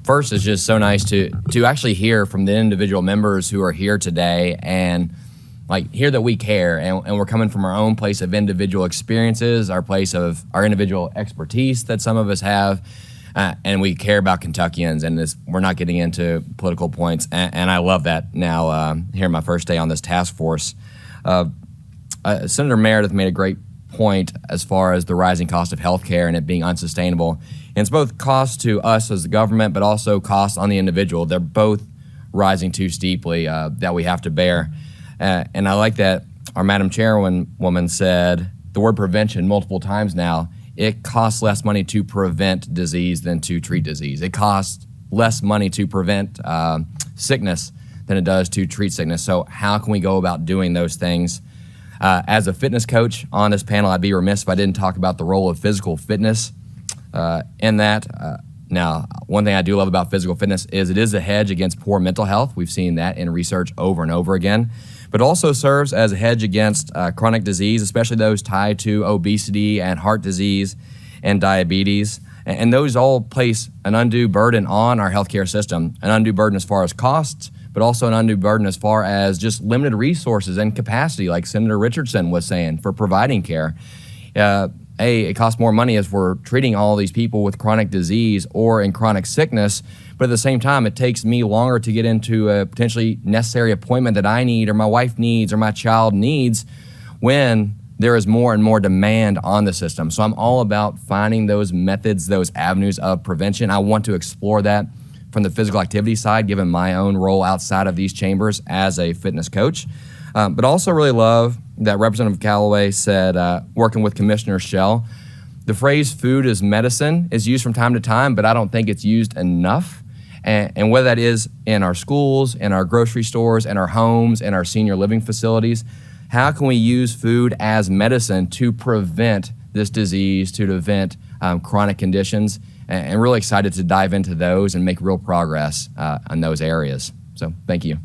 First, it's just so nice to actually hear from the individual members who are here today and like hear that we care and we're coming from our own place of individual experiences, our place of our individual expertise that some of us have, and we care about Kentuckians, and we're not getting into political points, and I love that now here my first day on this task force. Senator Meredith made a great point as far as the rising cost of health care and it being unsustainable. And it's both cost to us as the government, but also cost on the individual. They're both rising too steeply that we have to bear. And I like that our Madam Chairwoman said the word prevention multiple times now. It costs less money to prevent disease than to treat disease. It costs less money to prevent sickness than it does to treat sickness. So how can we go about doing those things? As a fitness coach on this panel, I'd be remiss if I didn't talk about the role of physical fitness in that. Now, one thing I do love about physical fitness is it is a hedge against poor mental health. We've seen that in research over and over again. But also serves as a hedge against chronic disease, especially those tied to obesity and heart disease and diabetes. And those all place an undue burden on our healthcare system, an undue burden as far as costs, but also an undue burden as far as just limited resources and capacity, like Senator Richardson was saying, for providing care. It costs more money as we're treating all these people with chronic disease or in chronic sickness, but at the same time, it takes me longer to get into a potentially necessary appointment that I need or my wife needs or my child needs when there is more and more demand on the system. So I'm all about finding those methods, those avenues of prevention. I want to explore that from the physical activity side, given my own role outside of these chambers as a fitness coach. But also really love that Representative Callaway said, working with Commissioner Schell, the phrase food is medicine is used from time to time, but I don't think it's used enough. And whether that is in our schools, in our grocery stores, in our homes, in our senior living facilities, how can we use food as medicine to prevent this disease, to prevent chronic conditions? And really excited to dive into those and make real progress in those areas. So thank you.